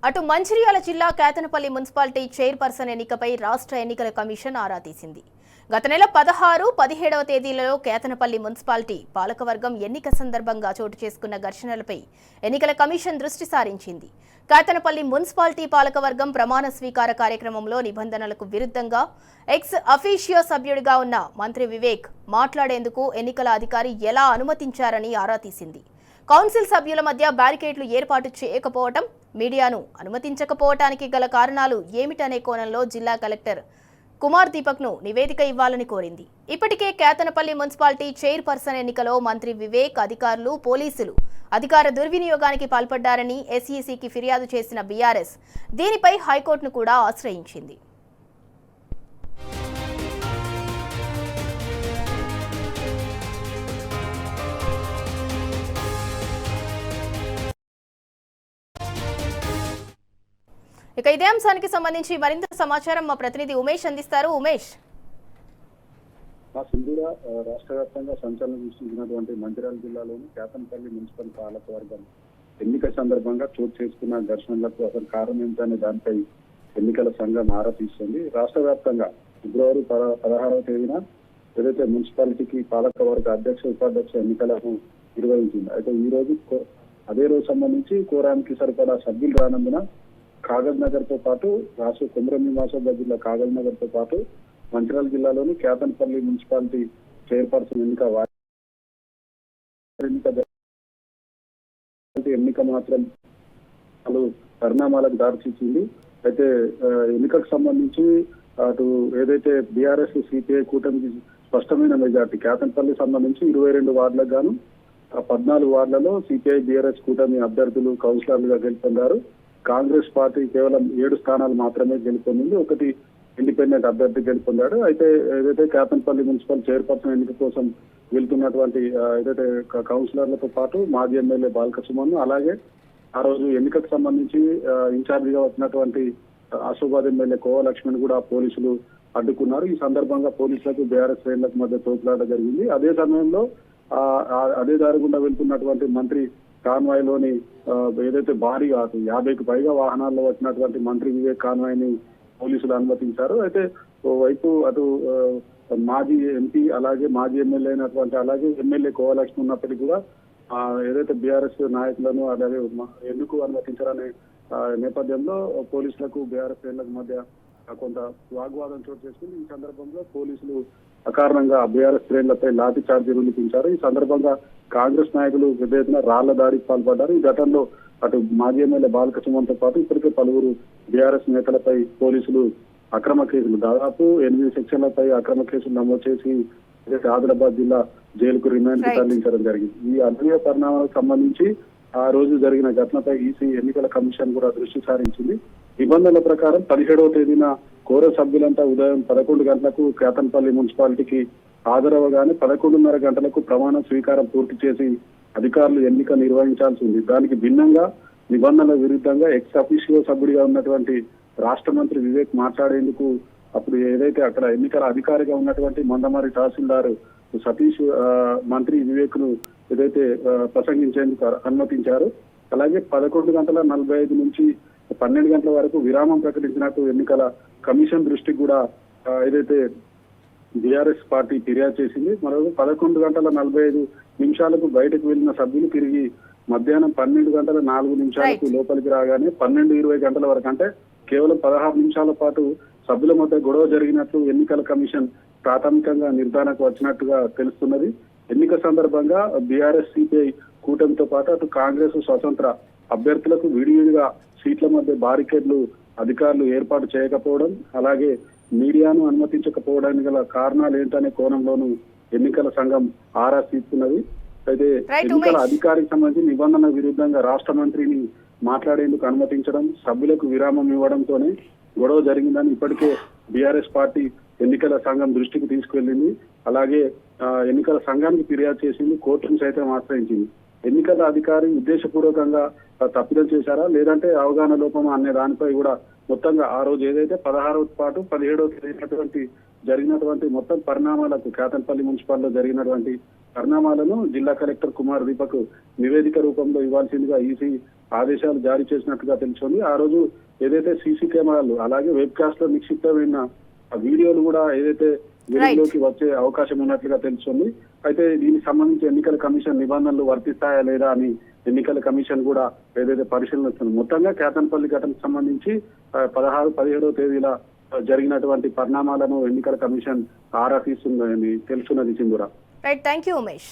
అటు మంచిర్యాల జిల్లా Kethanapalli municipality chairperson ఎన్నికపై రాష్ట్ర ఎన్నికల కమిషన్ ఆరా తీసింది. గత నెల 16, 17వ తేదీలలో కేతనపల్లి మున్సిపాలిటీ పాలకవర్గం ఎన్నిక సందర్భంగా చోటు చేసుకున్న ఘర్షణలపై ఎన్నికల కమిషన్ దృష్టి సారించింది. కేతనపల్లి మున్సిపాలిటీ పాలకవర్గం ప్రమాణ స్వీకార కార్యక్రమంలో నిబంధనలకు విరుద్ధంగా ఎక్స్ అఫీషియో సభ్యుడిగా ఉన్న మంత్రి వివేక్ మాట్లాడేందుకు ఎన్నికల అధికారి ఎలా అనుమతించారని ఆరా తీసింది. కౌన్సిల్ సభ్యుల మధ్య బ్యారికేడ్లు ఏర్పాటు చేయకపోవటం, మీడియాను అనుమతించకపోవటానికి గల కారణాలు ఏమిటనే కోణంలో జిల్లా కలెక్టర్ కుమార్ దీపక్ను నివేదిక ఇవ్వాలని కోరింది. ఇప్పటికే కేతనపల్లి మున్సిపాలిటీ చైర్పర్సన్ ఎన్నికలో మంత్రి వివేక్, అధికారులు, పోలీసులు అధికార దుర్వినియోగానికి పాల్పడ్డారని ఎస్ఈసీకి ఫిర్యాదు చేసిన బీఆర్ఎస్ దీనిపై హైకోర్టును కూడా ఆశ్రయించింది. ఇక ఇదే అంశానికి సంబంధించి మరింత సమాచారం మా ప్రతినిధి ఉమేష్ అందిస్తారు. ఉమేష్, రాష్ట్ర వ్యాప్తంగా సంచలనం సృష్టించినటువంటి మంచిర్యాల జిల్లాలోని కేతనపల్లి మున్సిపల్ పాలకవర్గం ఎన్నిక సందర్భంగా చోటు చేసుకున్న ఘర్షణలకు అసలు కారణం ఏంటనే దానిపై ఎన్నికల సంఘం ఆరా తీస్తుంది. రాష్ట్ర వ్యాప్తంగా ఫిబ్రవరి 16వ తేదీన ఏదైతే మున్సిపాలిటీకి పాలకవర్గ అధ్యక్ష, ఉపాధ్యక్ష ఎన్నికలను నిర్వహించింది. అయితే ఈ రోజు అదే రోజు సంబంధించి కోరానికి సరిపడా సభ్యులు రానందున కాగజ్ నగర్ తో పాటు రాష్ట్ర కుమ్రమి మాసోబా జిల్లా కాగజ్ నగర్ తో పాటు మంచిర్యాల జిల్లాలోని కేతనపల్లి మున్సిపాలిటీ చైర్పర్సన్ ఎన్నిక మాత్రం పలు పరిణామాలకు దారితీసింది. అయితే ఎన్నికకు సంబంధించి అటు ఏదైతే బీఆర్ఎస్, సిపిఐ కూటమికి స్పష్టమైన మెజార్టీ, కేతనపల్లి సంబంధించి 22 వార్డులకు గాను 14 వార్డులలో సిపిఐ, బీఆర్ఎస్ కూటమి అభ్యర్థులు కౌన్సిలర్లుగా గెలుపొందారు. కాంగ్రెస్ పార్టీ కేవలం 7 స్థానాలు మాత్రమే గెలుపొందింది, 1 ఇండిపెండెంట్ అభ్యర్థి గెలుపొందాడు. అయితే ఏదైతే కేతనపల్లి మున్సిపల్ చైర్పర్సన్ ఎన్నిక కోసం వెళ్తున్నటువంటి ఏదైతే కౌన్సిలర్లతో పాటు మాజీ ఎమ్మెల్యే బాలకృష్ణ, అలాగే ఆ రోజు ఎన్నికకు సంబంధించి ఇన్ఛార్జిగా వచ్చినటువంటి ఆసిఫాబాద్ ఎమ్మెల్యే కోవలక్ష్మిని కూడా పోలీసులు అడ్డుకున్నారు. ఈ సందర్భంగా పోలీసులకు బీఆర్ఎస్ శ్రేణులకు మధ్య తోపులాట జరిగింది. అదే సమయంలో అదే దారి గుండా వెళ్తున్నటువంటి మంత్రి కాన్వాయ్ లోని ఏదైతే భారీగా 50కి పైగా వాహనాల్లో వచ్చినటువంటి మంత్రి వివేక్ కాన్వాయ్ ని పోలీసులు అనుమతించారు. అయితే ఓవైపు అటు మాజీ ఎంపీ, అలాగే మాజీ ఎమ్మెల్యే అయినటువంటి అలాగే ఎమ్మెల్యే కోవలక్ష్మి ఉన్నప్పటికీ కూడా ఏదైతే బీఆర్ఎస్ నాయకులను అలాగే ఎందుకు అనుమతించారనే నేపథ్యంలో పోలీసులకు బీఆర్ఎస్ శ్రేణులకు మధ్య కొంత వాగ్వాదం చోటు చేసుకుంది. ఈ సందర్భంలో పోలీసులు అకారణంగా బీఆర్ఎస్ శ్రేణులపై లాఠీ చార్జీలు విధించారు. ఈ సందర్భంగా కాంగ్రెస్ నాయకులు పెద్ద ఎత్తున రాళ్ల దాడికి పాల్పడ్డారు. ఈ ఘటనలో అటు మాజీ ఎమ్మెల్యే బాలకృష్ణతో పాటు ఇప్పటికే పలువురు బీఆర్ఎస్ నేతలపై పోలీసులు అక్రమ కేసులు, దాదాపు 8 సెక్షన్లపై అక్రమ కేసులు నమోదు చేసి ఆదిలాబాద్ జిల్లా జైలుకు రిమాండ్ తరలించడం జరిగింది. ఈ అన్వయ పరిణామాలకు సంబంధించి ఆ రోజు జరిగిన ఘటనపై ఈసీ ఎన్నికల కమిషన్ కూడా దృష్టి సారించింది. నిబంధనల ప్రకారం 17వ తేదీన కోర సభ్యులంతా ఉదయం 11 గంటలకు కేతనపల్లి మున్సిపాలిటీకి హాజరవగానే 11:30 గంటలకు ప్రమాణ స్వీకారం పూర్తి చేసి అధికారులు ఎన్నిక నిర్వహించాల్సి ఉంది. దానికి భిన్నంగా నిబంధనల విరుద్ధంగా ఎక్స్ అఫీషియో సభ్యుడిగా ఉన్నటువంటి రాష్ట్ర మంత్రి వివేక్ మాట్లాడేందుకు అప్పుడు ఏదైతే అక్కడ ఎన్నికల అధికారిగా ఉన్నటువంటి మందమరి తహసీల్దార్ సతీష్ మంత్రి వివేక్ ను ఏదైతే ప్రసంగించేందుకు అనుమతించారు. అలాగే 11:45 నుంచి 12 గంటల వరకు విరామం ప్రకటించినట్టు ఎన్నికల కమిషన్ దృష్టికి కూడా ఏదైతే బీఆర్ఎస్ పార్టీ ఫిర్యాదు చేసింది. మరో 11:45 బయటకు వెళ్లిన సభ్యులు తిరిగి మధ్యాహ్నం 12:04 లోపలికి రాగానే 12:20 గంటల వరకు, అంటే కేవలం 16 నిమిషాల పాటు సభ్యుల మధ్య గొడవ జరిగినట్లు ఎన్నికల కమిషన్ ప్రాథమికంగా నిర్ధారణకు వచ్చినట్టుగా తెలుస్తున్నది. ఎన్నిక సందర్భంగా బీఆర్ఎస్, సిపిఐ కూటమితో పాటు అటు కాంగ్రెస్, స్వతంత్ర అభ్యర్థులకు విడివిడిగా సీట్ల మధ్య బారికేడ్లు అధికారులు ఏర్పాటు చేయకపోవడం, అలాగే మీడియాను అనుమతించకపోవడానికి గల కారణాలు ఏంటనే కోణంలోనూ ఎన్నికల సంఘం ఆరా తీస్తున్నది. అయితే ఎన్నికల అధికారికి సంబంధించి నిబంధన విరుద్ధంగా రాష్ట్ర మంత్రిని మాట్లాడేందుకు అనుమతించడం, సభ్యులకు విరామం ఇవ్వడంతోనే గొడవ జరిగిందని ఇప్పటికే బీఆర్ఎస్ పార్టీ ఎన్నికల సంఘం దృష్టికి తీసుకెళ్లింది. అలాగే ఎన్నికల సంఘానికి ఫిర్యాదు చేసింది, కోర్టును సైతం ఆశ్రయించింది. ఎన్నికల అధికారి ఉద్దేశపూర్వకంగా తప్పిదం చేశారా లేదంటే అవగాహన లోపమా అనే దానిపై కూడా మొత్తంగా ఆ రోజు ఏదైతే 16వ పాటు 17వ తేదీనటువంటి జరిగినటువంటి మొత్తం పరిణామాలకు కేతన్పల్లి మున్సిపాల్లో జరిగినటువంటి పరిణామాలను జిల్లా కలెక్టర్ కుమార్ దీపక్ నివేదిక రూపంలో ఇవ్వాల్సిందిగా ఈసీ ఆదేశాలు జారీ చేసినట్టుగా తెలుస్తుంది. ఆ రోజు ఏదైతే సీసీ కెమెరాలు అలాగే వెబ్ కాస్ట్ లో నిక్షిప్తమైన ఆ వీడియోలు కూడా ఏదైతే వెలుగులోకి వచ్చే అవకాశం ఉన్నట్లుగా తెలుస్తుంది. అయితే దీనికి సంబంధించి ఎన్నికల కమిషన్ నిబంధనలు వర్తిస్తాయా లేదా అని ఎన్నికల కమిషన్ కూడా ఏదైతే పరిశీలన మొత్తంగా కేతన్పల్లి ఘటనకు సంబంధించి 16, 17వ తేదీల జరిగినటువంటి పరిణామాలను ఎన్నికల కమిషన్ ఆరా తీస్తుందని తెలుసున్నది Sindhura. Right, thank you Umesh.